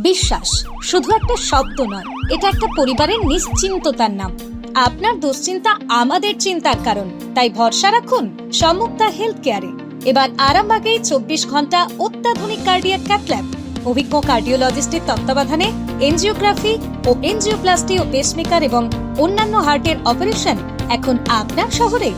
বিশ্বাস শুধু একটা শব্দ নয়, এটা একটা পরিবারের নিশ্চিন্ততার নাম। আপনার দুশ্চিন্তা আমাদের চিন্তার কারণ, তাই ভরসা রাখুন সম্মুক্তা হেলথ কেয়ারে। এবার আরামবাগেই 24 ঘন্টা অত্যাধুনিক কার্ডিয়াক ক্যাথল্যাব, অভিজ্ঞ কার্ডিওলজিস্টের তত্ত্বাবধানে এনজিওগ্রাফি ও এনজিওপ্লাস্টি ও পেসমেকার এবং অন্যান্য হার্টের অপারেশন এখন আপনার শহরে।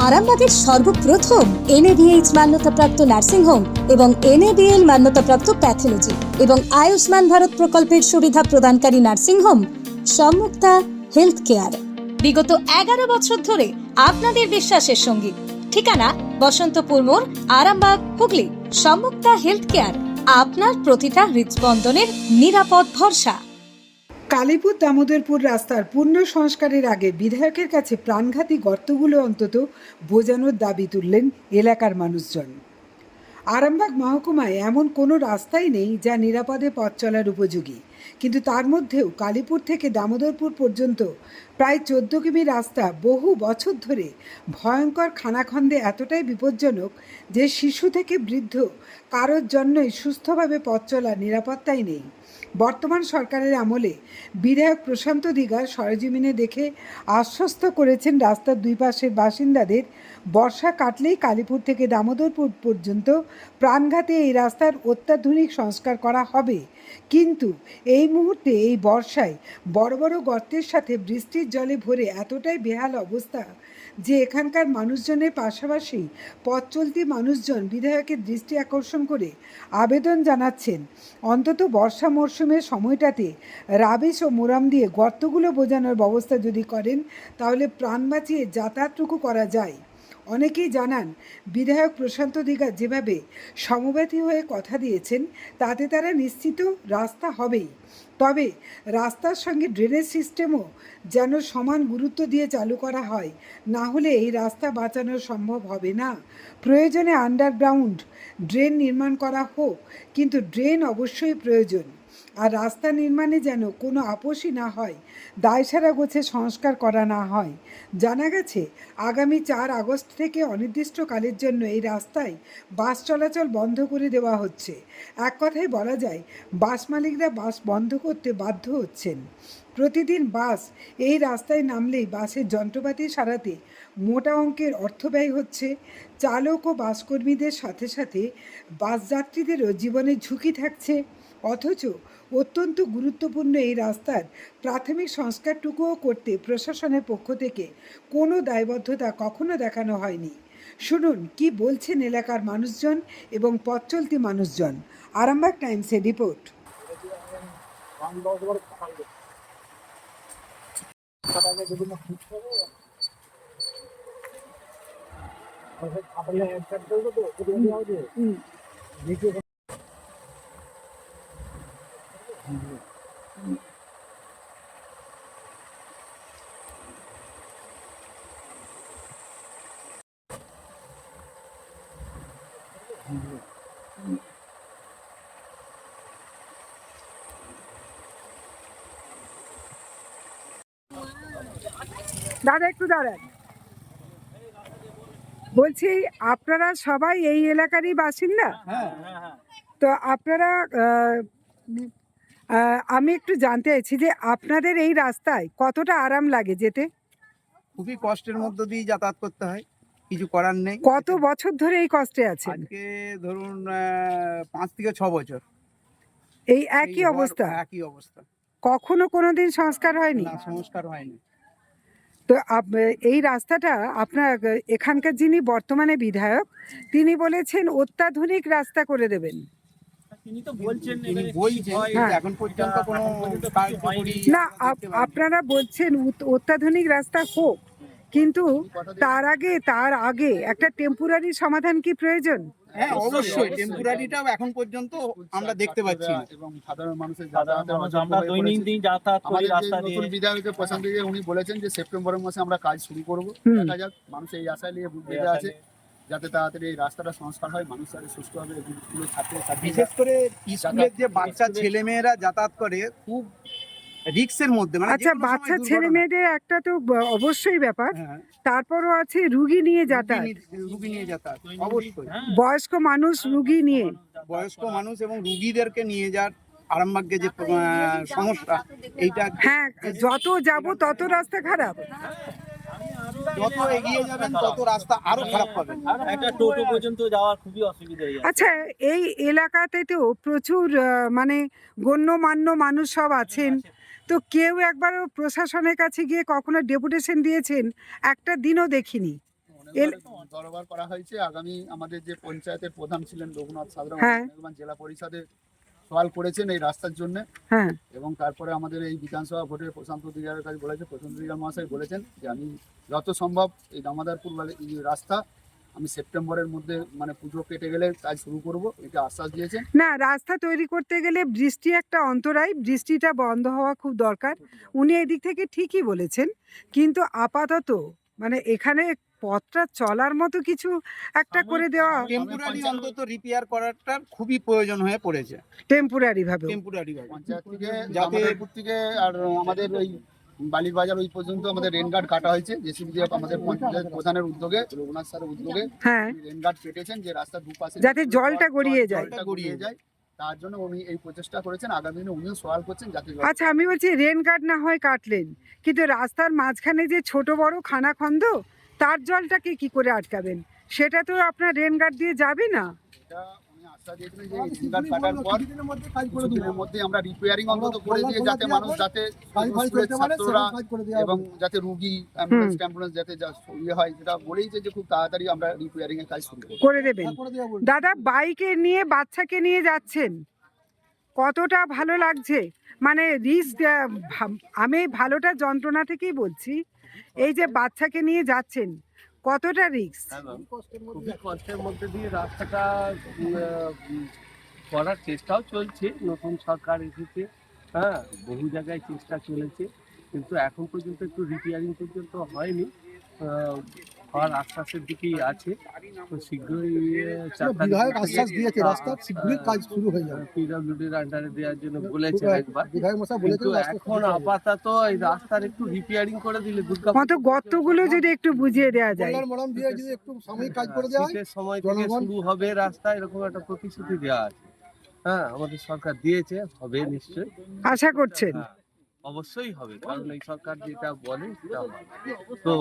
আরামবাগের সর্বপ্রথম NABH মান্যতাপ্রাপ্ত নার্সিং হোম এবং NABL মান্যতাপ্রাপ্ত প্যাথোলজি এবং আয়ুষ্মান ভারত প্রকল্পের সুবিধা প্রদানকারী নার্সিং হোম সম্মুক্তা হেলথ কেয়ার। বিগত 11 বছর ধরে আপনাদের বিশ্বাসের সঙ্গী। ঠিকানা বসন্তপুর মোড়, আরামবাগ, হুগলি। সম্মুক্তা হেলথ কেয়ার, আপনার প্রতিটা হৃদস্পন্দনের নিরাপদ ভরসা। কালীপুর দামোদরপুর রাস্তার পূর্ণ সংস্কারের আগে বিধায়কের কাছে প্রাণঘাতী গর্তগুলো অন্তত বোঝানোর দাবি তুললেন এলাকার মানুষজন। আরামবাগ মহকুমায় এমন কোনো রাস্তাই নেই যা নিরাপদে পথ চলার উপযোগী, কিন্তু তার মধ্যেও কালীপুর থেকে দামোদরপুর পর্যন্ত প্রায় 14 কিমি রাস্তা বহু বছর ধরে ভয়ঙ্কর খানাখন্দে এতটাই বিপজ্জনক যে শিশু থেকে বৃদ্ধ কারোর জন্যই সুস্থভাবে পথ চলার নিরাপত্তাই নেই। বর্তমান সরকারের আমলে বিধায়ক প্রশান্ত দিগার সরেজমিনে দেখে আশ্বস্ত করেছেন রাস্তার দুই পাশের বাসিন্দাদের বর্ষা কাটলেই কালীপুর থেকে দামোদরপুর পর্যন্ত প্রাণঘাতী এই রাস্তার অত্যাধুনিক সংস্কার করা হবে। কিন্তু এই মুহূর্তে এই বর্ষায় বড় বড় গর্তের সাথে বৃষ্টির জলে ভরে এতটাই বেহাল অবস্থা যে এখানকার মানুষজনের পাশাপাশি পথ চলতি মানুষজন বিধায়কের দৃষ্টি আকর্ষণ করে আবেদন জানাচ্ছেন অন্তত বর্ষা মরশুমের সময়টাতে রাবিশ ও মোরাম দিয়ে গর্তগুলো বোঝানোর ব্যবস্থা যদি করেন তাহলে প্রাণ বাঁচিয়ে যাতায়াতটুকু করা যায়। অনেকেই জানান বিধায়ক প্রশান্ত দিগা যেভাবে সমব্যথী হয়ে কথা দিয়েছেন তাতে তারা নিশ্চিত রাস্তা হবেই, তবে রাস্তার সঙ্গে ড্রেনেজ সিস্টেমও যেন সমান গুরুত্ব দিয়ে চালু করা হয়, না হলে এই রাস্তা বাঁচানো সম্ভব হবে না। প্রয়োজনে আন্ডারগ্রাউন্ড ড্রেন নির্মাণ করা হোক, কিন্তু ড্রেন অবশ্যই প্রয়োজন। আর রাস্তা নির্মাণে যেন কোনো আপোষই না হয়, দায়সারা গোছে সংস্কার করা না হয়। জানা গেছে আগামী 4 আগস্ট থেকে অনির্দিষ্টকালের জন্য এই রাস্তায় বাস চলাচল বন্ধ করে দেওয়া হচ্ছে। এক কথায় বলা যায় বাস মালিকরা বাস বন্ধ করতে বাধ্য হচ্ছেন। প্রতিদিন বাস এই রাস্তায় নামলেই বাসের যন্ত্রপাতি সারাতে মোটা অঙ্কের অর্থ ব্যয় হচ্ছে। চালক ও বাসকর্মীদের সাথে সাথে বাস যাত্রীদেরও জীবনের ঝুঁকি থাকছে। অথচ অত্যন্ত গুরুত্বপূর্ণ এই রাস্তার প্রাথমিক সংস্কারটুকুও করতে প্রশাসনের পক্ষ থেকে কোনো দায়বদ্ধতা কখনো দেখানো হয়নি। শুনুন কি বলছেন এলাকার মানুষজন এবং পথ চলতি মানুষজন। আরামবাগ টাইমসের রিপোর্ট। দাদা একটু দাঁড়ান, বলছি আপনারা সবাই এই এলাকারই বাসিন্দা? তো আপনারা আমি একটু জানতে চাইছি যে আপনাদের এই রাস্তায় কতটা আরাম লাগে যেতে? খুবই কষ্টের মধ্য দিয়ে যাতায়াত করতে হয়, কিছু করার নেই। কত বছর ধরে এই কষ্টে আছেন? আজকে ধরুন 5 থেকে 6 বছর এই একই অবস্থা? একই অবস্থা। কখনো কোনোদিন সংস্কার হয়নি? না, সংস্কার হয়নি। তো এই রাস্তাটা আপনার এখানকার যিনি বর্তমানে বিধায়ক তিনি বলেছেন অত্যাধুনিক রাস্তা করে দেবেন। তিনি বলছেন এখন পর্যন্ত কোনো কার্যকরী না, আপনারা বলছেন অত্যাধুনিক রাস্তা হোক, কিন্তু তার আগে একটা টেম্পোরারি সমাধান কি প্রয়োজন? হ্যাঁ, অবশ্যই টেম্পোরারিটাও এখন পর্যন্ত আমরা দেখতে পাচ্ছি না। এবং সাধারণ মানুষের আমরা দৈনন্দিন যাতায়াত করি রাস্তা দিয়ে। নতুন বিধায়কের পছন্দ দিয়ে উনি বলেছেন যে সেপ্টেম্বরের মাসে আমরা কাজ শুরু করব। দেখা যাক, মানুষ এই আশায় নিয়ে বুঝে আছে যাতে তাড়াতাড়ি এই রাস্তাটা সংস্কার হয়, মানুষ যাতে সুস্থভাবে স্কুলের ছাত্রছাত্রী, বিশেষ করে স্কুলের যে বাচ্চা ছেলে মেয়েরা যাতায়াত করে খুব রিস্কের মধ্যে। আচ্ছা, বাচ্চা ছেলে মেয়েদের একটা তো অবশ্যই ব্যাপার, তারপরও আছে রুগী নিয়ে যাতায়াত। অবশ্যই বয়স্ক মানুষ রুগী নিয়ে, বয়স্ক মানুষ এবং রুগীদেরকে নিয়ে যাওয়ার আরামবাগকে যে সমস্যা, এইটা হ্যাঁ, যত যাব তত রাস্তা খারাপ। যত এগিয়ে যাবেন তত রাস্তা আরো খারাপ হবে। একটা টোটো পর্যন্ত যাওয়ার খুবই অসুবিধা হয়ে যাচ্ছে। আচ্ছা, এই এলাকাতে তো প্রচুর মানে গণ্যমান্য মানুষ সব আছেন, তো কেউ একবারও প্রশাসনের কাছে গিয়ে কখনো ডেপুটেশন দিয়েছেন? একটা দিনও দেখিনি। অনেকবার দরবার করা হয়েছে। আগামী আমাদের যে পঞ্চায়েতের প্রধান ছিলেন রঘুনাথ সাদরা, হ্যাঁ। জেলা পরিষদে সওয়াল করেছেন এই রাস্তার জন্য, হ্যাঁ, এবং তারপরে আমাদের এই বিধানসভা ভোটে প্রশান্ত অধিকারের কাছে বলেছে, প্রশান্ত অধিকার মহাশয় বলেছেন যে আমি যত সম্ভব এই দামোদরপুর এই রাস্তা আমি সেপ্টেম্বরের মধ্যে মানে পুজো কেটে গেলে কাজ শুরু করব, এটা আশ্বাস দিয়েছেন। না, রাস্তা তৈরি করতে গেলে বৃষ্টি একটা অন্তরায়, বৃষ্টিটা বন্ধ হওয়া খুব দরকার। উনি এদিক থেকে ঠিকই বলেছেন, কিন্তু আপাতত মানে এখানে পথটা চলার মতো কিছু একটা করে দেওয়া টেম্পোরারি অন্তত রিপেয়ার করাটা খুবই প্রয়োজন হয়ে পড়েছে। টেম্পোরারি ভাবে। টেম্পোরারি পঞ্চায়েত থেকে যাতে দামোদরপুর থেকে আর আমাদের ওই বালির বাজার ওই পর্যন্ত আমাদের রেন গার্ড কাটা হয়েছে, জেসিবি দিয়ে আমাদের পঞ্চায়েত প্রধানের উদ্যোগে, রঘুনাথ স্যারের উদ্যোগে হ্যাঁ, রেন গার্ড কেটেছেন যে রাস্তার দুপাশে যাতে জলটা গড়িয়ে যায়। জলটা গড়িয়ে যায়, তার জন্য উনি এই প্রচেষ্টা করেছেন। আগামী দিনে উনিও সওয়াল করছেন যাতে আচ্ছা, আমি বলছি রেন গার্ড না হয় কাটলেন, কিন্তু রাস্তার মাঝখানে যে ছোট বড় খানাখন্দ, তার জলটাকে কি করে আটকাবেন? সেটা তো আপনার রেন গার্ড দিয়ে যাবে না। এটা উনি আশ্বাস দিয়েছিলেন যে এই রেন গার্ড কাটার পর কিছুদিনের মধ্যে আমরা রিপেয়ারিং অন্তত করে দিয়ে যাতে মানুষ যাতে স্কুলের ছাত্ররা এবং যাতে রুগী অ্যাম্বুলেন্স যাতে ইয়ে হয়, যেটা বলেইছে যে খুব তাড়াতাড়ি আমরা রিপেয়ারিং এর কাজ শুরু করব। করে দেবেন। দাদা, বাইকে নিয়ে বাচ্চাকে নিয়ে যাচ্ছেন, কতটা ভালো লাগছে? মানে রিস্ক, আমি ভালোটা যন্ত্রণা থেকেই বলছি, এই যে বাচ্চাকে নিয়ে যাচ্ছেন কতটা রিস্ক? খুবই কষ্টের মধ্যে দিয়ে রাস্তাটা করার চেষ্টাও চলছে। নতুন সরকার এসেছে, হ্যাঁ, বহু জায়গায় চেষ্টা চলেছে, কিন্তু এখন পর্যন্ত একটু রিপেয়ারিং পর্যন্ত হয়নি। হওয়ার আশ্বাসের দিকেই আছে, তো শীঘ্রই বিধায়ক আশ্বাস দিয়েছে রাস্তা শীঘ্রই কাজ শুরু হয়ে যাবে। পিডব্লিউডির আন্ডারে দেওয়ার জন্য বলেছেন একবার, বিধায়ক মশাই কিন্তু বলেছেন রাস্তা এখন আপাতত এই রাস্তার একটু রিপেয়ারিং করে দিলে দুর্গা কত গর্তগুলো যদি একটু বুঝিয়ে দেওয়া যায়। কল্যাণ মরাম দিয়ে যদি একটু সাময়িক কাজ করে দেওয়া হয়, শীতের সময় থেকে জনগণ- শুরু হবে রাস্তা, এরকম একটা প্রতিশ্রুতি দেওয়া আছে। হ্যাঁ, আমাদের সরকার দিয়েছে, হবে নিশ্চয়ই। আশা করছেন? হ্যাঁ, অবশ্যই হবে, কারণ এই সরকার যেটা বলে সেটা হবে। তো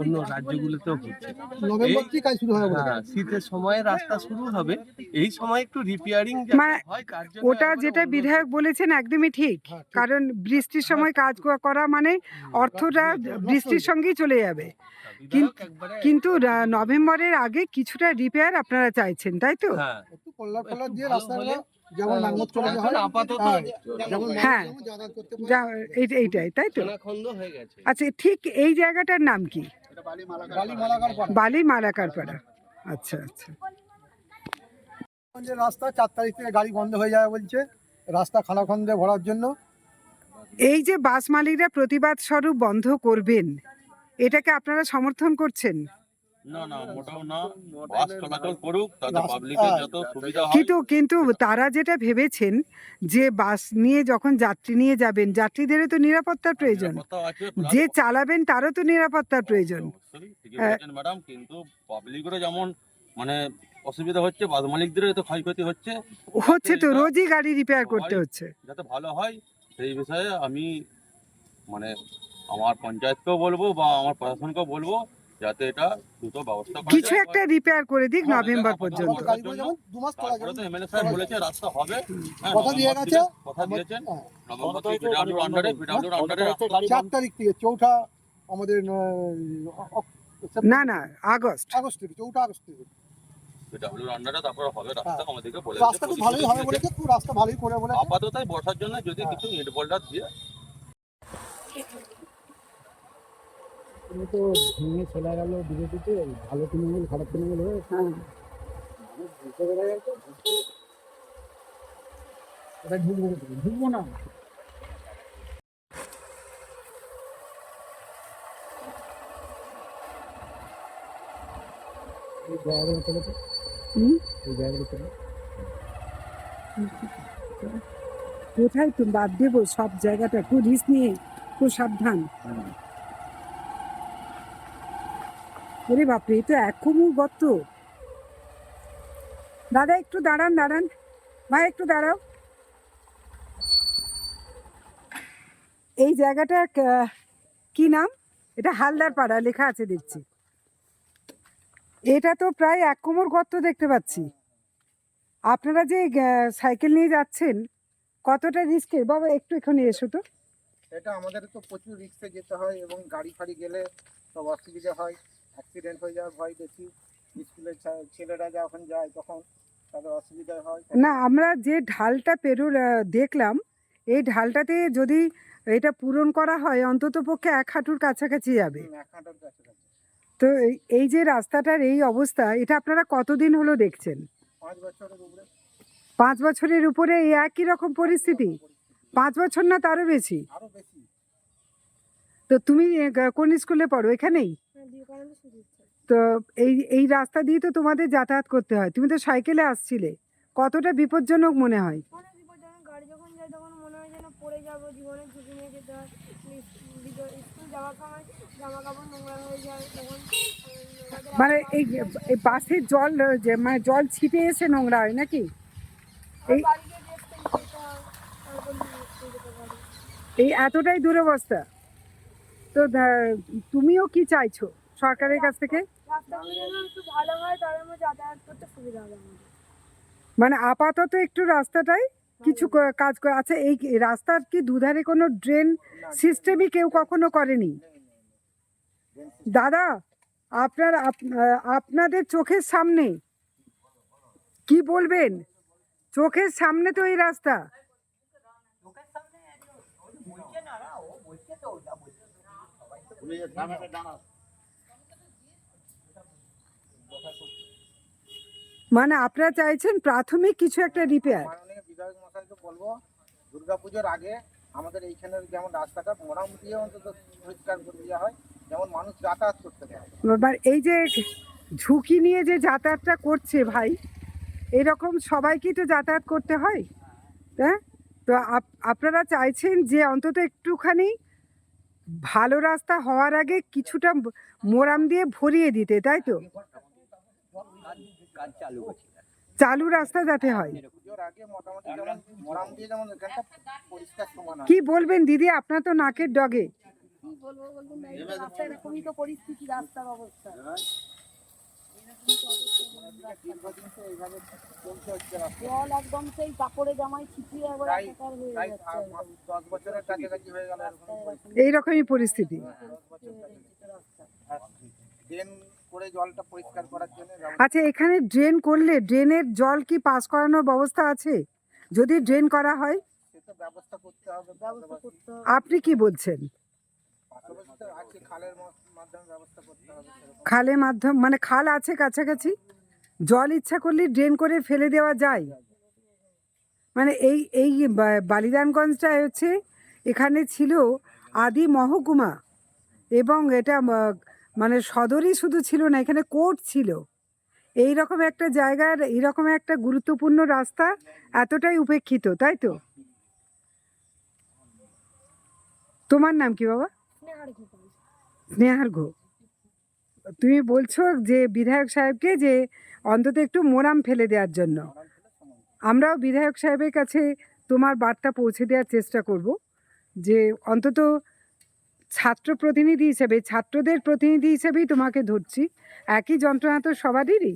অন্য রাজ্যগুলোতেও হচ্ছে। নভেম্বর থেকে কাজ শুরু হবে বলে। হ্যাঁ, শীতের সময় রাস্তা শুরু হবে, এই সময় একটু রিপেয়ারিং মানে হয় কার জন্য ওটা একবারে যেটা অনুরোধ বিধায়ক বলেছেন একদমই ঠিক, হ্যাঁ, ঠিক। কারণ বৃষ্টির সময় কাজ করা মানে অর্থটা বৃষ্টির সঙ্গেই চলে যাবে। বিধায়ক একবারে কিন্তু নভেম্বরের আগে কিছুটা রিপেয়ার আপনারা চাইছেন, তাই তো? হ্যাঁ, একটু কল্যাণ দিয়ে ভালো রাস্তাগুলো হলে, যেমন নাঙ্গল চলে এখন যায়, আপাতত হ্যাঁ, যেমন মানুষ হ্যাঁ। যেমন যাতায়াত করতে পারে। এইটাই, তাই তো? খানাখন্দ হয়ে গেছে। আচ্ছা, ঠিক এই জায়গাটার নাম কি? এটা বালি বালি মালাকার পাড়া। বালি মালাকার পাড়া। আচ্ছা, আচ্ছা। যে রাস্তা 4 তারিখ থেকে গাড়ি বন্ধ হয়ে যাবে বলছে, রাস্তা খানাখন্দে ভরার জন্য। এই যে বাস মালিকরা প্রতিবাদ স্বরূপ বন্ধ করবেন, এটাকে আপনারা সমর্থন করছেন? না না, মোটাও না, বাস চলাচল করুক, তাতে রাস্তা- পাবলিকের যত সুবিধা হয়। কিন্তু তারা যেটা ভেবেছেন যে বাস নিয়ে যখন যাত্রী নিয়ে যাবেন, যাত্রীদেরও তো নিরাপত্তার প্রয়োজন, নিরাপত্তা আছে, plus যে চালাবেন তারও তো নিরাপত্তার প্রয়োজন। অবশ্যই ঠিকই বলেছেন ম্যাডাম, কিন্তু পাবলিকেরও যেমন মানে অসুবিধা হচ্ছে, বাস মালিকদেরও তো ক্ষয়ক্ষতি হচ্ছে, হচ্ছে তো, এটা রোজই গাড়ি রিপেয়ার করতে হচ্ছে। যাতে ভালো হয় সেই বিষয়ে আমি মানে আমার পঞ্চায়েতকেও বলবো বা আমার প্রশাসনকেও বলবো যাতে এটা দ্রুত ব্যবস্থা করা কিছু যায়। একটা রিপেয়ার করে দিক নভেম্বর পর্যন্ত। গাড়িগুলো যেমন 2 মাস চলা তারপরে যাবে। তো এমএলএ সাহেব বলেছে রাস্তা হবে, হ্যাঁ, কথা দিয়ে নভেম্বর গেছে। থেকে কথা দিয়েছেন, হ্যাঁ, নভেম্বর থেকে পিডব্লিউর আন্ডারে রাস্তা 4 তারিখ থেকে 4 আমাদের না, আগস্ট। আগস্ট থেকে 4 আগস্ট থেকে পিডব্লিউর আন্ডারে তারপরে হবে রাস্তা, আমাদেরকে বলে রাস্তা খুব ভালোই হবে বলেছে, খুব রাস্তা ভালোই করে বলেছে। আপাতত বর্ষার জন্য যদি কিছু ইট বোল্ডার দিয়ে তুমি তো ভেঙে চলে গেল বিজেপিতে, ভালো তৃণমূল খারাপ তৃণমূল হয়ে এটা ঢুকবো না। এই জায়গাটা চলে তো, হুম? এই জায়গাটা চলে। কোথায় তো বাদ দেবো সব জায়গাটা, খুব রিস্ক নিয়ে, খুব সাবধান। ওরে বাপরে, এই তো 1 কোমর গর্ত। দাদা একটু দাঁড়ান, ভাই একটু দাঁড়াও। এই জায়গাটা কি নাম? এটা হালদার পাড়া লেখা আছে দেখছি। এটা তো প্রায় 1 কোমর গর্ত দেখতে পাচ্ছি। আপনারা যে সাইকেল নিয়ে যাচ্ছেন কতটা রিস্কের? বাবা একটু এখানে এসো তো। এটা আমাদের তো প্রচুর রিস্কে যেতে হয় এবং গাড়ি ফাড়ি গেলে সব অসুবিধা হয়, অ্যাক্সিডেন্ট হয়ে যাওয়ার ভয় বেশি। স্কুলের ছেলেরা যখন যায় তখন তাদের অসুবিধা হয়। না, আমরা যে ঢালটা দেখলাম, এই ঢালটাতে যদি এটা পূরণ করা হয় অন্তত পক্ষে 1 হাঁটুর কাছাকাছি যাবে। 1 হাঁটার কাছাকাছি। তো এই যে রাস্তাটার এই অবস্থা, এটা আপনারা কতদিন হলো দেখছেন? 5 বছরের উপরে। 5 বছরের উপরে এই একই রকম পরিস্থিতি? 5 বছর না তারও বেশি? আরো বেশি। তো তুমি কোন স্কুলে পড়ো? এখানেই? তো এই রাস্তা দিয়ে তো তোমাদের যাতায়াত করতে হয়, তুমি তো সাইকেলে আসছিলে, কতটা বিপজ্জনক মনে হয়? অনেক বিপজ্জনক। গাড়ি যখন যায় তখন মনে হয় যেন পড়ে যাবো, জীবনের ঝুঁকি নিয়ে যেতে হয়। স্কুল যাওয়ার সময় জামা কাপড় নোংরা হয়ে যায় তখন মানে এই বাসের জল যে মানে জল ছিটে এসে নোংরা হয় নাকি? এই বাড়িতে যেতে হয়, তারপর স্কুল যেতে পারি। এই এতটাই দুরবস্থা। তো তুমিও কি চাইছো সরকারের কাছ থেকে? রাস্তাগুলো যেন একটু ভালো হয়, তাহলে আমার যাতায়াত করতে সুবিধা হবে আমাদের। মানে আপাতত একটু রাস্তাটাই কিছু কাজ করে। আচ্ছা, এই রাস্তার কি দুধারে কোনো ড্রেন সিস্টেমই কেউ কখনো করেনি? দাদা, আপনাদের চোখের সামনে কি বলবেন? চোখের সামনে তো এই রাস্তা। মানে আপনারা চাইছেন প্রাথমিক কিছু একটা রিপেয়ার? মাননীয় বিধায়ক মশাইকে বলবো দুর্গাপুজোর আগে আমাদের এইখানের যেমন রাস্তাটা মোড়াম দিয়ে অন্তত পরিষ্কার করে দেওয়া হয়, যেমন মানুষ যাতায়াত করতে পারে। এবার এই যে ঝুঁকি নিয়ে যে যাতায়াতটা করছে ভাই, এরকম সবাইকেই তো যাতায়াত করতে হয়, হ্যাঁ? তো আপনারা চাইছেন যে অন্তত একটুখানি ভালো রাস্তা হওয়ার আগে কিছুটা মোরাম দিয়ে ভরিয়ে দিতে, তাই তো? চালু রাস্তা যাতে হয়। পুজোর আগে মোটামুটি যেমন মোড়াম দিয়ে যেমন এখানটা পরিষ্কার সমান হয়। কি বলবেন দিদি, আপনার তো নাকের ডগে? কি বলবো বলুন না, এই রাস্তা এরকমই তো পরিস্থিতি, রাস্তার অবস্থা। দীর্ঘদিন তো এইভাবে চলতে হচ্ছে রাস্তা। জল একদম সেই কাপড়ে জামায় ছিটিয়ে একবার প্রায় একাকার হয়ে প্রায় যাচ্ছে একদম। 10 বছরের কাছাকাছি হয়ে গেল এরকম পরিস্থিতি। এইরকমই পরিস্থিতি। 10 বছর ড্রেন করে জলটা পরিষ্কার করার জন্য আচ্ছা, এখানে ড্রেন করলে ড্রেনের জল কি পাস করানোর ব্যবস্থা আছে? যদি ড্রেন করা হয় সে তো ব্যবস্থা করতে হবে। ব্যবস্থা করতে হবে। আপনি কি বলছেন? পাশাপাশি তো আছে, খালের মাধ্যমে ব্যবস্থা করতে হবে সেরকম। খালের মাধ্যম মানে খাল আছে কাছাকাছি, জল ইচ্ছা করলে ড্রেন করে ফেলে দেওয়া যায়? মানে এই বালিদানগঞ্জটা হচ্ছে, এখানে ছিল আদি মহকুমা এবং এটা মানে সদরই শুধু ছিল না, এখানে কোর্ট ছিল। এই রকম একটা জায়গার এইরকম একটা গুরুত্বপূর্ণ রাস্তা এতটাই উপেক্ষিত, তাই তো? তোমার নাম কি বাবা? স্নেহার ঘোষ। স্নেহার ঘো। তুমি বলছো যে বিধায়ক সাহেবকে যে অন্তত একটু মোরাম ফেলে দেওয়ার জন্য। আমরাও বিধায়ক সাহেবের কাছে তোমার বার্তা পৌঁছে দেওয়ার চেষ্টা করব যে অন্তত ছাত্র প্রতিনিধি হিসেবে, ছাত্রদের প্রতিনিধি হিসেবেই তোমাকে ধরছি, একই যন্ত্রণা তো সবারই,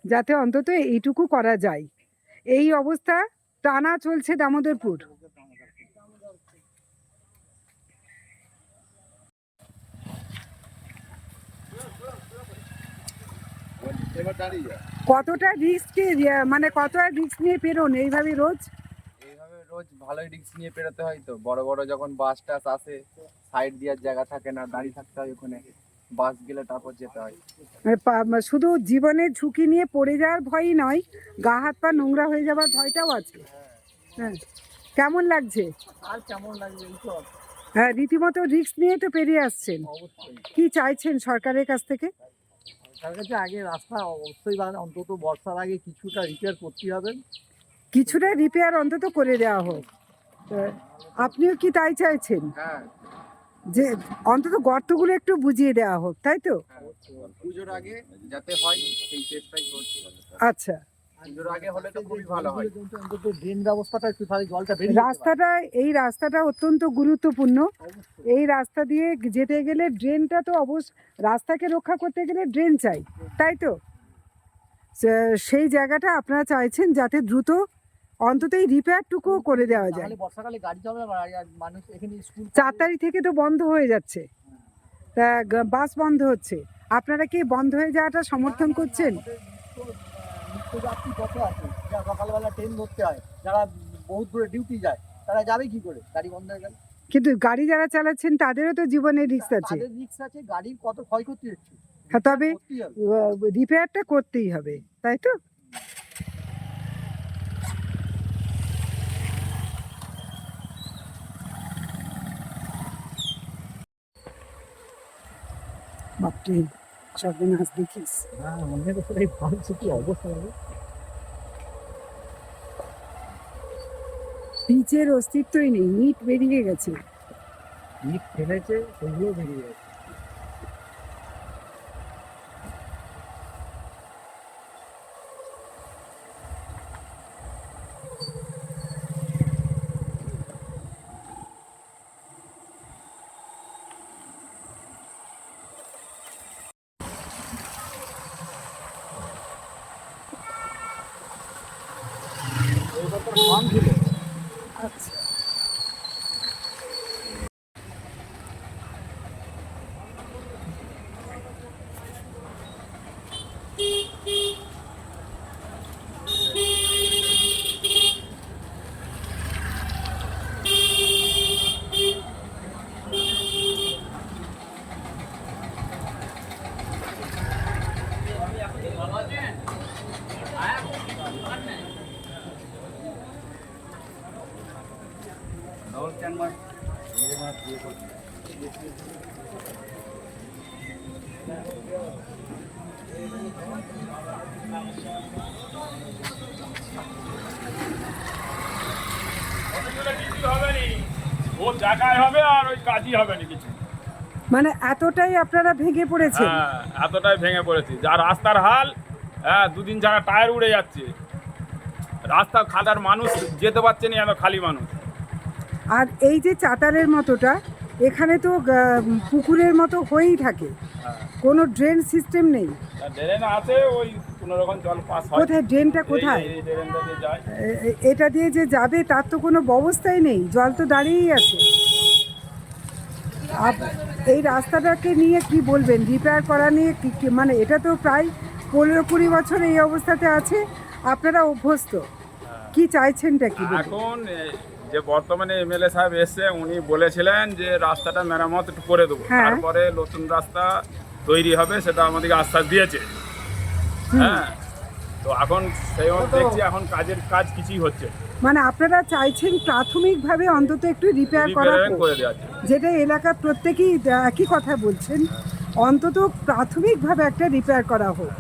যাতে অন্তত এইটুকু করা যায়। এই অবস্থা টানা চলছে দামোদরপুর। কতটা রিস্ক, মানে কতটা রিস্ক নিয়ে পেরোন এইভাবে রোজ? এইভাবে রোজ ভালোই রিস্ক নিয়ে পেরোতে হয় তো। বড় বড় যখন বাস টাস আসে, সাইড দেওয়ার জায়গা থাকে না, দাঁড়িয়ে থাকতে হয় ওখানে। বাস গেলে তারপর যেতে হয়। শুধু জীবনের ঝুঁকি নিয়ে পড়ে যাওয়ার ভয়ই নয়, গা হাত পা নোংরা হয়ে যাওয়ার ভয়টাও আছে। হ্যাঁ, কেমন লাগছে? আর কেমন লাগবে এই তো? হ্যাঁ, রীতিমতো রিস্ক নিয়ে তো পেরিয়ে আসছেন। কি চাইছেন সরকারের কাছ থেকে? তার কাছে আগে রাস্তা অবশ্যই অন্তত বর্ষার আগে কিছুটা রিপেয়ার করতে হবে। কিছুটা রিপেয়ার অন্তত করে দেওয়া হোক। আপনিও কি তাই চাইছেন? হ্যাঁ, যে অন্তত গর্তগুলো একটু বুঝিয়ে দেওয়া হোক, তাই তো? পুজোর আগে যাতে হয় সেই চেষ্টাই করছি। আচ্ছা, পুজোর আগে হলে তো খুবই ভালো হয়। অন্তত ড্রেন ব্যবস্থাটা একটু তাহলে জলটা এই রাস্তাটা অত্যন্ত গুরুত্বপূর্ণ। এই রাস্তা দিয়ে যেতে গেলে ড্রেনটা তো রাস্তাকে রক্ষা করতে গেলে ড্রেন চাই, তাই তো? সেই জায়গাটা আপনারা চাইছেন যাতে দ্রুত অন্তত এই রিপেয়ারটুকু করে দেওয়া যায়। বর্ষাকালে গাড়ি চলে আর মানুষ এখানে স্কুল 4 তারিখ থেকে তো বন্ধ হয়ে যাচ্ছে, তা বাস বন্ধ হচ্ছে। আপনারা কি বন্ধ হয়ে যাওয়াটা সমর্থন করছেন? নিত্যযাত্রী কত আছে যারা সকালবেলা ট্রেন ধরতে হয়, যারা বহুত দূরে ডিউটি যায়, তারা যাবে কি করে গাড়ি বন্ধ হয়ে গেলে? কিন্তু গাড়ি যারা চালাচ্ছেন তাদেরও তো জীবনের রিস্ক আছে। তাদের রিস্ক আছে, গাড়ির কত ক্ষয়ক্ষতি হচ্ছে। হ্যাঁ, তবে করতেই হবে। রিপেয়ারটা করতেই হবে, তাই তো? বাপরে, সর্বনাশ দেখিস। হ্যাঁ, অনেক এই ভাঙছে কি অবস্থা হবে। পিচের অস্তিত্বই নেই, ইট বেরিয়ে গেছে। ইট ফেলেছে, সেগুলো বেরিয়ে গেছে। আচ্ছা, ও জায়গায় হবে আর ওই কাজই হবে না কিছু। মানে এতটাই আপনারা ভেঙে পড়েছেন? হ্যাঁ, এতটাই ভেঙে পড়েছি, যা রাস্তার হাল। হ্যাঁ, দুদিন ছাড়া টায়ার উড়ে যাচ্ছে, রাস্তা খাদার, মানুষ যেতে পারছে না, এত খালি মানুষ। আর এই যে চাতালের মতোটা, এখানে তো পুকুরের মতো হয়েই থাকে, কোনো ড্রেন সিস্টেম নেই। ড্রেন আছে, ওই কোনো রকম জল পাস হয়। কোথায় ড্রেনটা? কোথায় এই ড্রেনটা দিয়ে যায়। এটা দিয়ে যে যাবে তার তো কোনো ব্যবস্থাই নেই, জল তো দাঁড়িয়েই আছে। এই রাস্তাটাকে নিয়ে কি বলবেন? রিপেয়ার করা নিয়ে মানে এটা তো প্রায় 15-20 বছর এই অবস্থাতে আছে, আপনারা অভ্যস্ত। কি চাইছেনটা কি? এখন যে বর্তমানে এমএলএ সাহেব এসছে, উনি বলেছিলেন যে রাস্তাটা মেরামত একটু করে দেবো, হ্যাঁ। তারপরে নতুন রাস্তা তৈরি হবে, সেটা আমাদেরকে আশ্বাস দিয়েছে। হ্যাঁ, তো এখন সেই দেখছি এখন কাজ কিছুই হচ্ছে। মানে আপনারা চাইছেন প্রাথমিকভাবে অন্তত একটু রিপেয়ার করা হোক, করে দেওয়া আছে। যেটা এলাকার প্রত্যেকেই একই কথা বলছেন, অন্তত প্রাথমিকভাবে একটা রিপেয়ার করা হোক।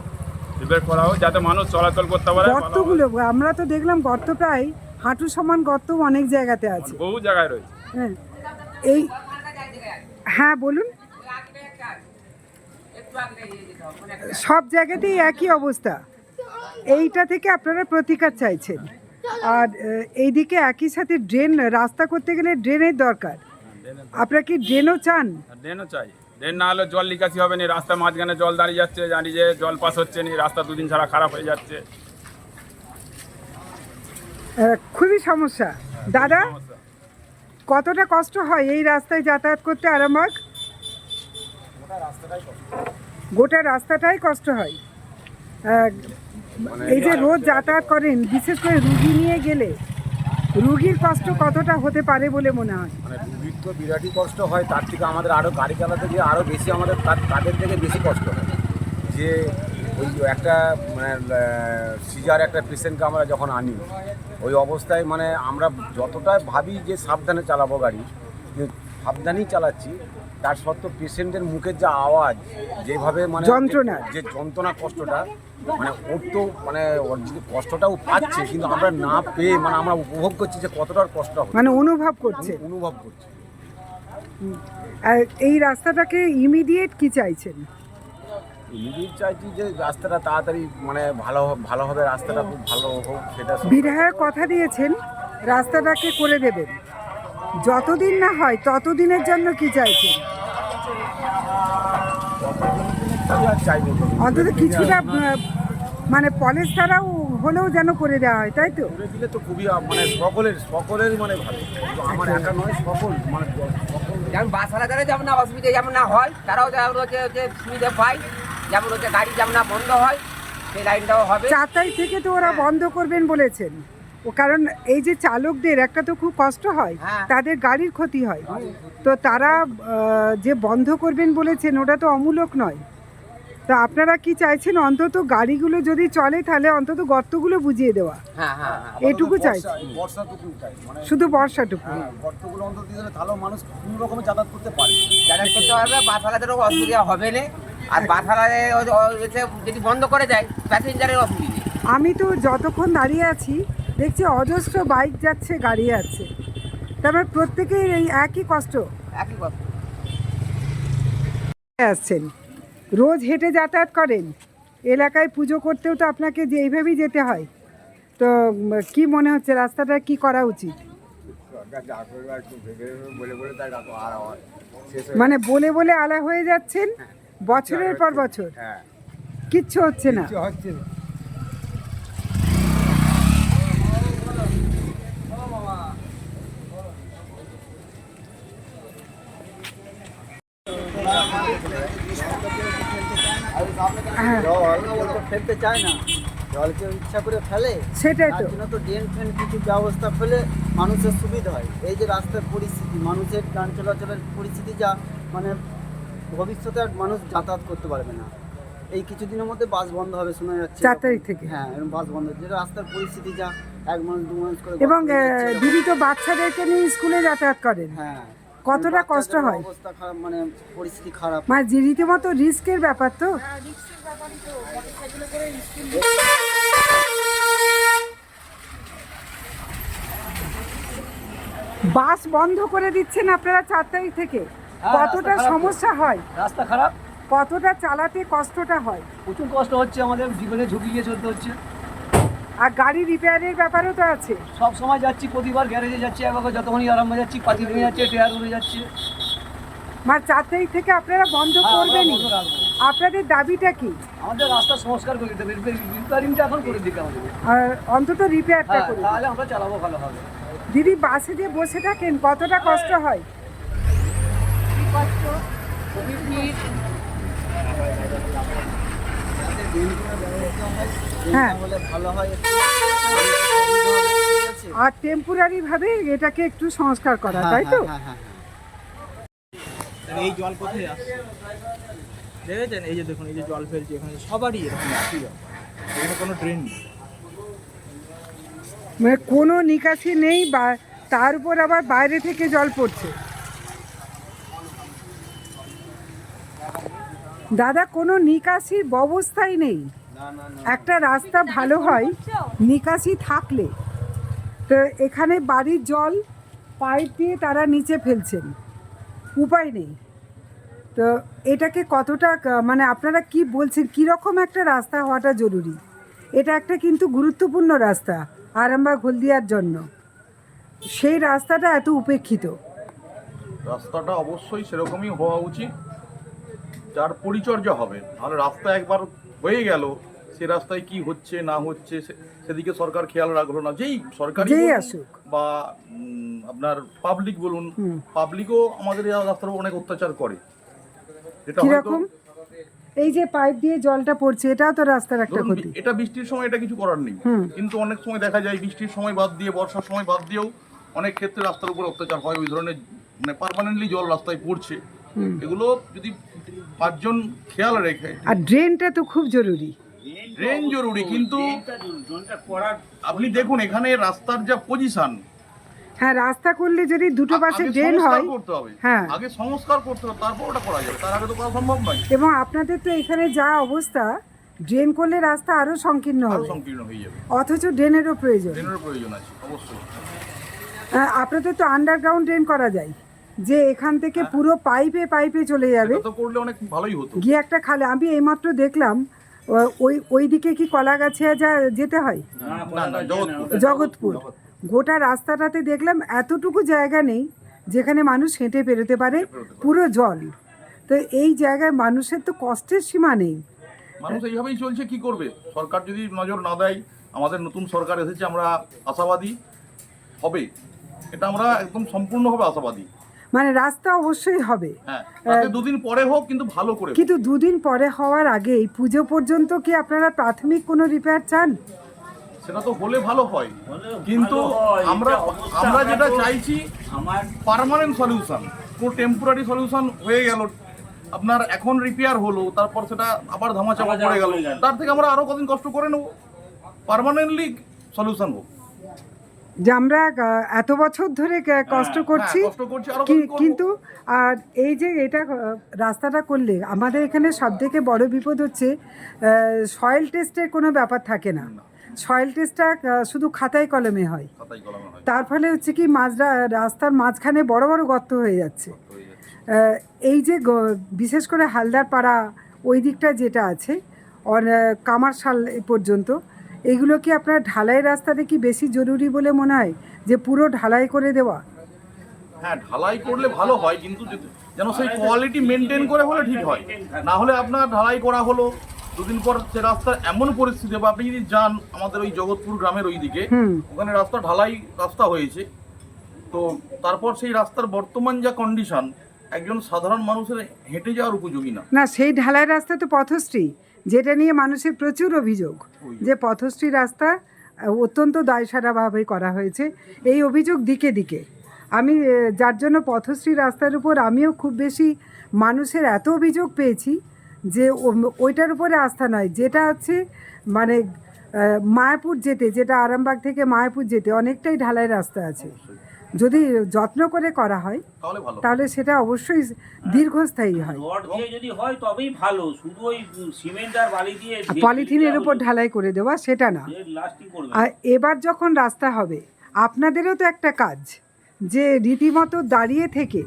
রিপেয়ার করা হোক যাতে মানুষ চলাচল করতে পারে। গর্তগুলো আমরা তো দেখলাম, গর্ত প্রায় হাঁটু সমান গর্ত অনেক জায়গাতে আছে, বহু জায়গায় রয়েছে। হ্যাঁ, এই হ্যাঁ বলুন। সব জায়গাতেই একই অবস্থা, এইটা থেকে আপনারা প্রতিকার চাইছেন। আর এইদিকে একই সাথে ড্রেন, রাস্তা করতে গেলে ড্রেনের দরকার। আপনারা কি ড্রেনও চান? ড্রেনও চাই, ড্রেন না হলে জল নিকাশি হবে না, রাস্তার মাঝখানে জল দাঁড়িয়ে যাচ্ছে, দাঁড়িয়ে জল পাস হচ্ছে না, রাস্তা দুদিন ছাড়া খারাপ হয়ে যাচ্ছে। খুবই সমস্যা। দাদা, কতটা কষ্ট হয় এই রাস্তায় যাতায়াত করতে আরামবাগ? গোটা রাস্তাটাই কষ্ট হয়। এই যে রোজ যাতায়াত করেন, বিশেষ করে রুগী নিয়ে গেলে রুগীর কষ্ট কতটা হতে পারে বলে মনে হয়? মানে রুগীর তো বিরাটই কষ্ট হয়, তার থেকে আমাদের আরও গাড়ি চালাতে গিয়ে আরও বেশি আমাদের তাদের থেকে বেশি কষ্ট হয়। যে ওই একটা মানে সিজার একটা পেশেন্টকে আমরা যখন আনি, ওই অবস্থায় মানে আমরা যতটা ভাবি যে সাবধানে চালাবো গাড়ি, সাবধানেই চালাচ্ছি, তার সত্ত্বেও পেশেন্টের মুখের যে আওয়াজ, যেভাবে মানে যে যন্ত্রণা কষ্টটা, মানে ওর তো মানে ওর যে কষ্টটাও পাচ্ছে, কিন্তু আমরা না পেয়ে মানে আমরা উপভোগ করছি যে কতটার কষ্ট হচ্ছে, মানে অনুভব করছি। আর এই রাস্তাটাকে ইমিডিয়েট কি চাইছেন? নিজেই চাইছি যে রাস্তাটা তাড়াতাড়ি মানে ভালোভাবে রাস্তাটা খুব ভালো হোক সেটা বিধায়ক কথা দিয়েছেন রাস্তাটাকে করে দেবেন, যতদিন না হয় ততদিনের জন্য কি চাইছেন? চাইবে অন্তত কিছুটা মানে পলেজ ছাড়াও হলেও যেন করে দেওয়া হয়, তাই তো? করে দিলে তো খুবই মানে সকলেরই মানে ভালো, আমার একা নয় সকল মানে সকল যেমন বাস চালাতে যেমন না অসুবিধা যেমন না হয়, তারাও যেমন হচ্ছে সুবিধা পায়, যেমন হচ্ছে গাড়ি যেমন না বন্ধ হয় সেই লাইনটাও হবে। 4 তারিখ থেকে তো ওরা বন্ধ করবেন বলেছেন, ও কারণ এই যে চালকদের একটা তো খুব কষ্ট হয়, তাদের গাড়ির ক্ষতি হয়, তো তারা যে বন্ধ করবেন বলেছেন ওটা তো অমূলক নয়। তো আপনারা কি চাইছেন অন্তত গাড়িগুলো যদি চলে তাহলে অন্তত গর্তগুলো বুঝিয়ে দেওয়া, এটুকু চাইছি, বর্ষাটুকু চাই মানে শুধু বর্ষাটুকু। গর্তগুলো অন্তত দিলে তাহলে মানুষ কোনো রকমে যাতায়াত করতে পারে, যাতায়াত করতে পারবে, বাস চালাতেও অসুবিধা হবে না। আর বাস চালাতে যদি বন্ধ করে দেয় প্যাসেঞ্জারের অসুবিধা। আমি তো যতক্ষণ দাঁড়িয়ে আছি দেখছি অজস্র বাইক যাচ্ছে, গাড়ি আছে, তারপর প্রত্যেকের এই একই কষ্ট। একই কথা আসছেন, রোজ হেঁটে যাতায়াত করেন, এলাকায় পুজো করতেও তো আপনাকে যে এইভাবেই যেতে হয়, তো কি মনে হচ্ছে রাস্তাটা কি করা উচিত? মানে বলে বলে আলা হয়ে যাচ্ছেন বছরের পর বছর, কিচ্ছু হচ্ছে না। হ্যাঁ, জল তো ফেলতে চায় না, জলকে ইচ্ছা করে ফেলে, সেটাই তো। তার জন্য তো ড্রেন ফ্রেন কিছু ব্যবস্থা ফেলে মানুষের সুবিধা হয়। এই যে রাস্তার পরিস্থিতি, মানুষের যান চলাচলের পরিস্থিতি যা মানে ভবিষ্যতে আর মানুষ যাতায়াত করতে পারবে না। এই কিছুদিনের মধ্যে বাস বন্ধ হবে শোনা যাচ্ছে, 4 তারিখ থেকে। হ্যাঁ এরকম বাস বন্ধ, যে রাস্তার পরিস্থিতি যা এক মানুষ দু মানুষ করে এবং গর্ত হয়ে যাচ্ছে। দিদি তো বাচ্চাদেরকে নিয়ে স্কুলে যাতায়াত করেন, হ্যাঁ কতটা কষ্ট বাচ্চাদেরও হয়, অবস্থা খারাপ, মানে পরিস্থিতি খারাপ। মানে যে রীতিমতো রিস্কের ব্যাপার তো। বাস বন্ধ করে দিচ্ছেন আপনারা 4 তারিখ থেকে, কতটা সমস্যা হয়, রাস্তা খারাপ, কতটা চালাতে কষ্টটা হয়? প্রচুর কষ্ট হচ্ছে, আমাদের জীবনে ঝুঁকি নিয়ে চলতে হচ্ছে। আর গাড়ি রিপেয়ারের ব্যাপারও তো আছে। সব সময় যাচ্ছি, প্রতিবার গ্যারেজে যাচ্ছি, একবার যতক্ষণই আরামে যাচ্ছি পাতি ভেঙে যাচ্ছে, টায়ার উড়ে যাচ্ছে। মানে 4 তারিখ থেকে আপনারা বন্ধ করবেনই, বন্ধ রাখবো। আপনাদের দাবিটা কি? আমাদের রাস্তা সংস্কার করে দিতে হবে, রিপেয়ারিংটা এখন করে দিতে হবে, আর অন্তত রিপেয়ারটা করে দিন। তাহলে আমরা চালাবো ভালো হবে। দিদি বাসে যে বসে থাকেন কতটা কষ্ট হয়? হ্যাঁ, ভালো হয়, আর টেম্পোরারি ভাবে এটাকে একটু সংস্কার করা, তাই তো? এই জল কোথায় আসছে দেখেছেন? এই যে দেখুন, এই যে জল ফেলছে এখানে, সবারই এরকম একই জল, এখানে কোনো ড্রেন নেই, মানে কোনো নিকাশি নেই, বা তার উপর আবার বাইরে থেকে জল পড়ছে। দাদা, কোনো নিকাশির ব্যবস্থাই নেই। একটা রাস্তা ভালো হয় নিকাশি থাকলে, তো এখানে বাড়ির জল পাইপ দিয়ে তারা নিচে ফেলছেন, উপায় নেই। তো এটাকে কতটা মানে আপনারা কি বলছেন, কীরকম একটা রাস্তা হওয়াটা জরুরি? এটা একটা কিন্তু গুরুত্বপূর্ণ রাস্তা আরামবাগ হলদিয়ার জন্য, সেই রাস্তাটা এত উপেক্ষিত। রাস্তাটা অবশ্যই সেরকমই হওয়া উচিত, যার পরিচর্যা হবে। আর রাস্তা একবার হয়ে গেল, সে রাস্তায় কি হচ্ছে না হচ্ছে সেদিকে সরকার খেয়াল রাখলো না। যেই সরকারি আসুক বা আপনার পাবলিক বলুন, পাবলিকও আমাদের এই রাস্তার উপর অনেক অত্যাচার করে। যেটা কিরকম? এই যে পাইপ দিয়ে জলটা পড়ছে, এটাও তো রাস্তার একটা ক্ষতি। এটা বৃষ্টির সময় এটা কিছু করার নেই, কিন্তু অনেক সময় দেখা যায় বৃষ্টির সময় বাদ দিয়ে বর্ষার সময় বাদ দিয়েও অনেক ক্ষেত্রে রাস্তার উপর অত্যাচার হয়। ওই ধরনের মানে পার্মানেন্টলি জল রাস্তায় পড়ছে, এগুলো যদি 5 জন খেয়াল রেখে। আর ড্রেনটা তো খুব জরুরি, ড্রেন জরুরি, কিন্তু আপনি দেখুন এখানে রাস্তার যা পজিশন। হ্যাঁ, রাস্তা করলে যদি দুটো পাশে ড্রেন হয়, হ্যাঁ আগে সংস্কার করতে হবে, তারপর ওটা করা যাবে, তার আগে তো করা সম্ভব নয়। এবং আপনাদের তো এখানে যা অবস্থা, ড্রেন করলে রাস্তা আরো সংকীর্ণ হবে, সংকীর্ণ হয়ে যাবে, অথচ ড্রেনেরও প্রয়োজন। ড্রেনের প্রয়োজন আছে অবশ্যই। আপনাদের তো আন্ডারগ্রাউন্ড ড্রেন করা যায়, যে এখান থেকে পুরো পাইপে চলে যাবে, এটা তো করলে অনেক ভালোই হতো। গিয়ে একটা খালে, আমি এইমাত্র দেখলাম ওই দিকে কি কলাগাছিয়া যেতে হয়, না, জগৎপুর, গোটা রাস্তাটাতে দেখলাম এতটুকু জায়গা নেই যেখানে মানুষ হেঁটে পেরোতে পারে, পুরো জল। তো এই জায়গায় মানুষের তো কষ্টের সীমা নেই। মানুষ এইভাবেই চলছে, কি করবে? সরকার যদি নজর না দেয়, আমাদের নতুন সরকার এসেছে, আমরা আশাবাদী হবে, এটা আমরা একদম সম্পূর্ণভাবে আশাবাদী। মানে রাস্তা অবশ্যই হবে, হ্যাঁ, দুদিন পরে হোক, কিন্তু ভালো করে। কিন্তু দুদিন পরে হওয়ার আগেই পুজো পর্যন্ত কি আপনারা প্রাথমিক কোনো রিপেয়ার চান? সেটা তো হলে ভালো হয়, কিন্তু আমরা যেটা চাইছি পার্মানেন্ট সলিউশন। কোনো টেম্পোরারি সলিউশন হয়ে গেল আপনার, এখন রিপেয়ার হলো, তারপর সেটা আবার ধামাচাপা পড়ে গেল, তার থেকে আমরা আরো কদিন কষ্ট করে নেবো, পার্মানেন্টলি সলিউশন হোক। যে আমরা এত বছর ধরে কষ্ট করছি, কিন্তু আর এই যে এটা রাস্তাটা করলে আমাদের এখানে সবথেকে বড় বিপদ হচ্ছে সয়েল টেস্টের কোনো ব্যাপার থাকে না। সয়েল টেস্টটা শুধু খাতায় কলমে হয়, তার ফলে হচ্ছে কি রাস্তার মাঝখানে বড় বড় গর্ত হয়ে যাচ্ছে। এই যে বিশেষ করে হালদার পাড়া ওই দিকটা যেটা আছে কামারশাল পর্যন্ত, এগুলো কি আপনার ঢালাই রাস্তাটা কি বেশি জরুরি বলে মনে হয়, যে পুরো ঢালাই করে দেওয়া? হ্যাঁ, ঢালাই করলে ভালো হয়, কিন্তু যেন সেই কোয়ালিটি মেনটেন করে হলে ঠিক হয়। না হলে আপনার ঢালাই করা হলো, দুদিন পর সে রাস্তার এমন পরিস্থিতি হবে, আপনি যদি যান আমাদের ওই জগৎপুর গ্রামের ওই দিকে, ওখানে রাস্তা ঢালাই রাস্তা হয়েছে, তো তারপর সেই রাস্তার বর্তমান যা কন্ডিশন, একজন সাধারণ মানুষের হেঁটে যাওয়ার উপযোগী না। না, সেই ঢালাই রাস্তা তো পথশ্রী, যেটা নিয়ে মানুষের প্রচুর অভিযোগ যে পথশ্রী রাস্তা অত্যন্ত দায়সারাভাবে করা হয়েছে, এই অভিযোগ দিকে দিকে। আমি যার জন্য পথশ্রী রাস্তার উপর আমিও খুব বেশি মানুষের এত অভিযোগ পেয়েছি যে ওইটার উপরে আস্থা নয়, যেটা হচ্ছে মানে মায়াপুর যেতে, যেটা আরামবাগ থেকে মায়াপুর যেতে অনেকটাই ঢালাই রাস্তা আছে, যদি যত্ন করে করা হয় তাহলে সেটা অবশ্যই দীর্ঘস্থায়ী হয়। যদি হয় তবেই ভালো, শুধু ওই সিমেন্ট আর বালি দিয়ে পলিথিনের উপর ঢালাই করে দেওয়া সেটা না। আর এবার যখন রাস্তা হবে, আপনাদেরও তো একটা কাজ, যে রীতিমতো দাঁড়িয়ে থেকে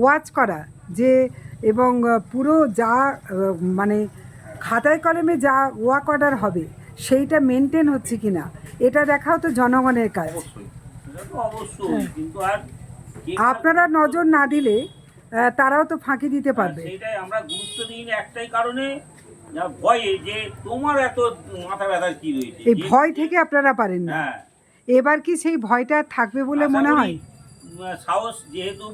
ওয়াচ করা, যে এবং পুরো যা মানে খাতায় কলমে যা ওয়াক অর্ডার হবে সেইটা মেনটেন হচ্ছে কিনা, এটা দেখাও তো জনগণের কাজ। আপনারা নজর না দিলে তারাও তো ফাঁকি দিতে পারবে। সেটাই আমরা গুরুত্ব দিই না একটাই কারণে, ভয়ে, যে তোমার এত মাথা ব্যথা কি রয়েছে, এই ভয় থেকে আপনারা পারেন না। এবার কি সেই ভয়টা থাকবে বলে মনে হয়? সাহস, যেহেতু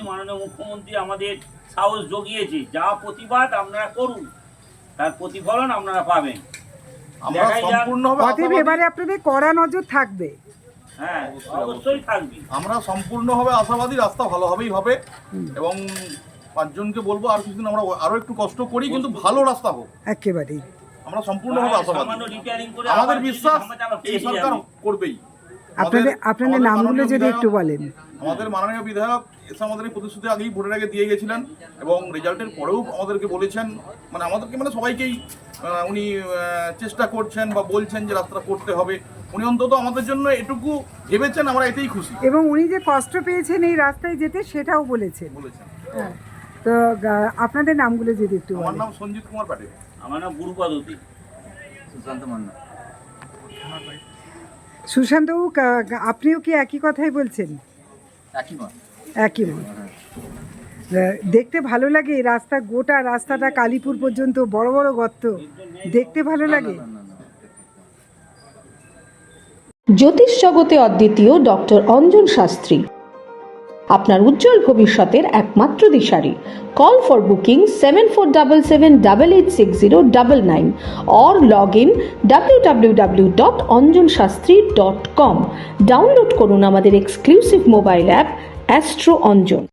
মাননীয় মুখ্যমন্ত্রী আমাদের সাহস জগিয়েছে, যা প্রতিবাদ আপনারা করুন, তার প্রতিফলন আপনারা পাবেন। এবারে আপনাদের কড়া নজর থাকবে। হ্যাঁ, অবশ্যই থাকবে। আমরা সম্পূর্ণভাবে আশাবাদী রাস্তা ভালোভাবেই হবে, এবং পাঁচজনকে বলবো আর কিছুদিন আমরা আরো একটু কষ্ট করি, কিন্তু ভালো রাস্তা হোক একেবারেই। আমরা সম্পূর্ণভাবে আশাবাদী, আমাদের বিশ্বাস এই সরকার করবেই। আপনাদের নামগুলো যদি একটু বলেন। আমাদের মাননীয় বিধায়ক এসে আমাদের এই প্রতিশ্রুতি আগেই ভোটের আগে দিয়ে গেছিলেন, এবং রেজাল্টের পরেও আমাদেরকে বলেছেন, মানে আমাদেরকে মানে সবাইকেই উনি চেষ্টা করছেন বা বলছেন যে রাস্তা করতে হবে। উনি অন্তত আমাদের জন্য এটুকু ভেবেছেন, আমরা এতেই খুশি। এবং উনি যে কষ্ট পেয়েছেন এই রাস্তায় যেতে, সেটাও বলেছেন। হ্যাঁ, তো আপনাদের নামগুলো যদি একটু বলেন। আমার নাম সঞ্জিত কুমার পাটেল। আমার নাম গুরুপদতী। সুশান্ত মান্না। সুশান্তবাবু, আপনিও কি একই কথাই বলছেন? একই মত। দেখতে ভালো লাগে এই রাস্তা, গোটা রাস্তাটা কালীপুর পর্যন্ত বড় বড় গর্ত, দেখতে ভালো লাগে। জ্যোতিষ জগতে অদ্বিতীয় ডক্টর অঞ্জন শাস্ত্রী, আপনার উজ্জ্বল ভবিষ্যতের একমাত্র দিশারি। Call for booking 7477886099 or log in www.anjanshastri.com। Download করুন আমাদের exclusive mobile app astro Anjan.